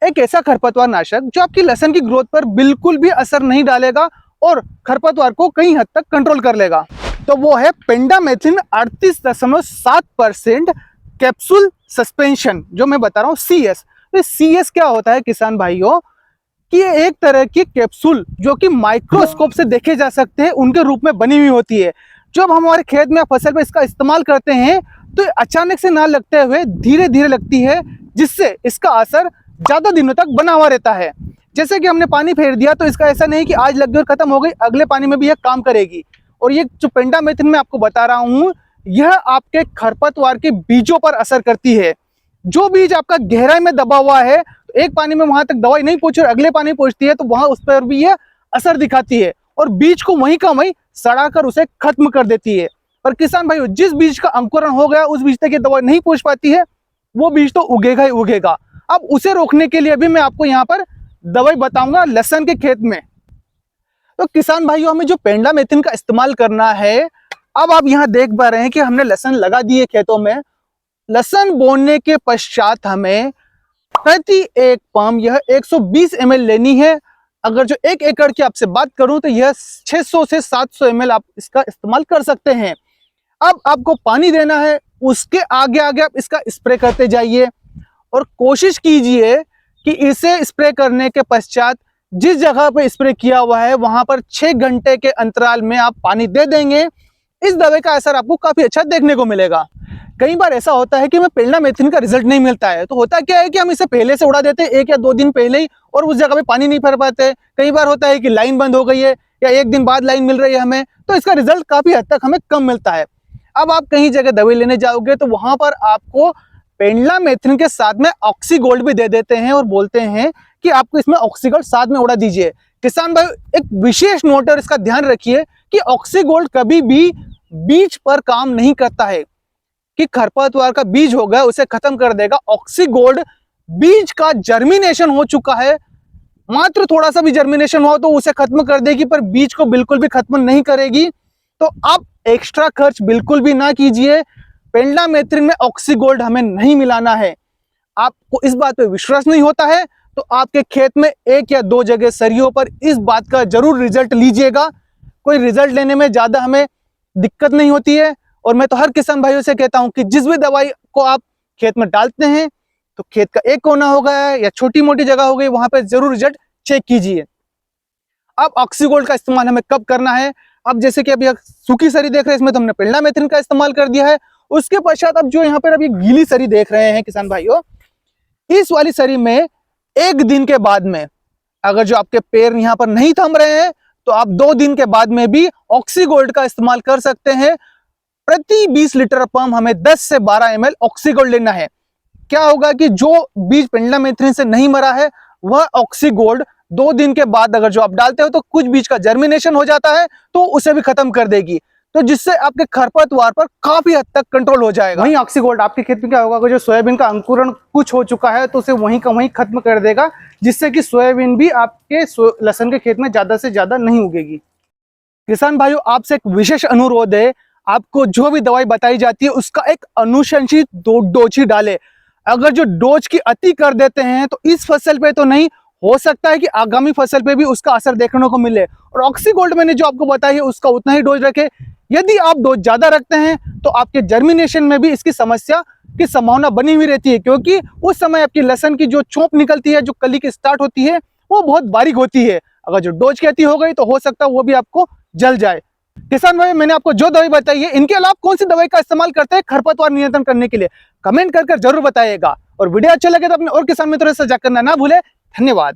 एक ऐसा खरपतवार नाशक जो आपकी लहसुन की ग्रोथ पर बिल्कुल भी असर नहीं डालेगा और खरपतवार को कई हद तक कंट्रोल कर लेगा। तो वो है पेंडामेथिन 38.7% कैप्सूल सस्पेंशन, जो मैं बता रहा हूँ CS। तो CS क्या होता है किसान भाइयों, कि ये एक तरह की कैप्सूल जो कि माइक्रोस्कोप से देखे जा सकते हैं उनके रूप में बनी हुई होती है। जब हम हमारे खेत में फसल में इसका इस्तेमाल करते हैं तो अचानक से ना लगते हुए धीरे धीरे लगती है, जिससे इसका असर ज्यादा दिनों तक बना हुआ रहता है। जैसे कि हमने पानी फेर दिया तो इसका ऐसा नहीं कि आज लग गई और खत्म हो गई, अगले पानी में भी यह काम करेगी। और ये जो पेंडामेथिन मैं आपको बता रहा हूँ, यह आपके खरपतवार के बीजों पर असर करती है। जो बीज आपका गहराई में दबा हुआ है, तो एक पानी में वहां तक दवाई नहीं पहुंची और अगले पानी पहुंचती है तो वहां उस पर भी यह असर दिखाती है और बीज को वहीं का वहीं सड़ाकर उसे खत्म कर देती है। पर किसान भाइयों, जिस बीज का अंकुरण हो गया उस बीज तक ये दवाई नहीं पहुंच पाती है, वो बीज तो उगेगा ही उगेगा। अब उसे रोकने के लिए भी मैं आपको यहाँ पर दवाई बताऊंगा लहसुन के खेत में। तो किसान भाइयों, हमें जो पेंडामेथिन का इस्तेमाल करना है, अब आप यहाँ देख पा रहे हैं कि हमने लहसुन लगा दिए खेतों में। लहसुन बोने के पश्चात हमें प्रति एक पंप यह 120 ml लेनी है। अगर जो 1 एकड़ की आपसे बात करूं तो यह 600 से 700 ml आप इसका इस्तेमाल कर सकते हैं। अब आपको पानी देना है, उसके आगे आगे आप इसका स्प्रे करते जाइए और कोशिश कीजिए कि इसे स्प्रे करने के पश्चात जिस जगह पर स्प्रे किया हुआ है वहां पर 6 घंटे के अंतराल में आप पानी दे देंगे। इस दवाई का असर आपको काफी अच्छा देखने को मिलेगा। कई बार ऐसा होता है कि हमें पेंडामेथिन का रिजल्ट नहीं मिलता है, तो होता क्या है कि हम इसे पहले से उड़ा देते हैं 1 या 2 दिन पहले ही, और उस जगह पे पानी नहीं भर पाते। कई बार होता है कि लाइन बंद हो गई है या 1 दिन बाद लाइन मिल रही है हमें, तो इसका रिजल्ट काफी हद तक हमें कम मिलता है। अब आप कहीं जगह दवाई लेने जाओगे तो वहां पर आपको पेंडामेथिन के साथ में ऑक्सीगोल्ड भी दे देते हैं और बोलते हैं कि आपको इसमें ऑक्सीगोल्ड साथ में उड़ा दीजिए। किसान भाई, एक विशेष नोट और इसका ध्यान रखिए कि ऑक्सीगोल्ड कभी भी बीज पर काम नहीं करता है कि खरपतवार का बीज हो गया उसे खत्म कर देगा। ऑक्सीगोल्ड बीज का जर्मिनेशन हो चुका है, मात्र थोड़ा सा भी जर्मिनेशन हुआ तो उसे खत्म कर देगी, पर बीज को बिल्कुल भी खत्म नहीं करेगी। तो आप एक्स्ट्रा खर्च बिल्कुल भी ना कीजिए। पेंडामेथिन में ऑक्सीगोल्ड हमें नहीं मिलाना है। आपको इस बात पे विश्वास नहीं होता है तो आपके खेत में 1 या 2 जगह सरियों पर इस बात का जरूर रिजल्ट लीजिएगा। कोई रिजल्ट लेने में ज्यादा हमें दिक्कत नहीं होती है। और मैं तो हर किसान भाइयों से कहता हूं कि जिस भी दवाई को आप खेत में डालते हैं तो खेत का एक कोना हो गया है या छोटी मोटी जगह हो गई, वहां पे जरूर रिजल्ट चेक कीजिए। अब ऑक्सीगोल्ड का इस्तेमाल हमें कब करना है? अब जैसे कि अभी सूखी सरी देख रहे हैं, इसमें तो हमने पेंडामेथिन का इस्तेमाल कर दिया है। उसके पश्चात अब जो यहाँ पर अभी गीली सरी देख रहे हैं किसान भाइयों, इस वाली सरी में 1 दिन के बाद में अगर जो आपके पेड़ यहाँ पर नहीं थम रहे हैं तो आप 2 दिन के बाद में भी ऑक्सीगोल्ड का इस्तेमाल कर सकते हैं। प्रति 20 लीटर पंप हमें 10 से 12 ml ऑक्सीगोल्ड लेना है। क्या होगा कि जो बीज पेंडामेथिन से नहीं मरा है वह ऑक्सीगोल्ड 2 दिन के बाद अगर जो आप डालते हो तो कुछ बीज का जर्मिनेशन हो जाता है, तो उसे भी खत्म कर देगी, तो जिससे आपके खरपतवार पर काफी हद तक कंट्रोल हो जाएगा। वहीं ऑक्सीगोल्ड आपके खेत में क्या होगा, अगर जो सोयाबीन का अंकुरण कुछ हो चुका है तो उसे वहीं का वहीं खत्म कर देगा, जिससे कि सोयाबीन भी आपके लहसुन के खेत में ज्यादा से ज्यादा नहीं उगेगी। किसान भाइयों, आपसे एक विशेष अनुरोध है, आपको जो भी दवाई बताई जाती है उसका एक अनुशंसित डोज ही डाले। अगर जो डोज की अति कर देते हैं तो इस फसल पे तो नहीं, हो सकता है कि आगामी फसल पे भी उसका असर देखने को मिले। और ऑक्सीगोल्ड मैंने जो आपको बताई है उसका उतना ही डोज रखे। यदि आप डोज ज्यादा रखते हैं तो आपके जर्मिनेशन में भी इसकी समस्या की संभावना बनी हुई रहती है, क्योंकि उस समय आपकी लहसुन की जो चोंप निकलती है, जो कली की स्टार्ट होती है, वो बहुत बारीक होती है। अगर जो डोज की अति हो गई तो हो सकता है वो भी आपको जल जाए। किसान भाई, मैंने आपको जो दवाई बताई है, इनके अलावा कौन सी दवाई का इस्तेमाल करते हैं खरपतवार नियंत्रण करने के लिए, कमेंट कर जरूर बताइएगा। और वीडियो अच्छा लगे तो अपने और किसान मित्रों से साझा करना ना भूले। धन्यवाद।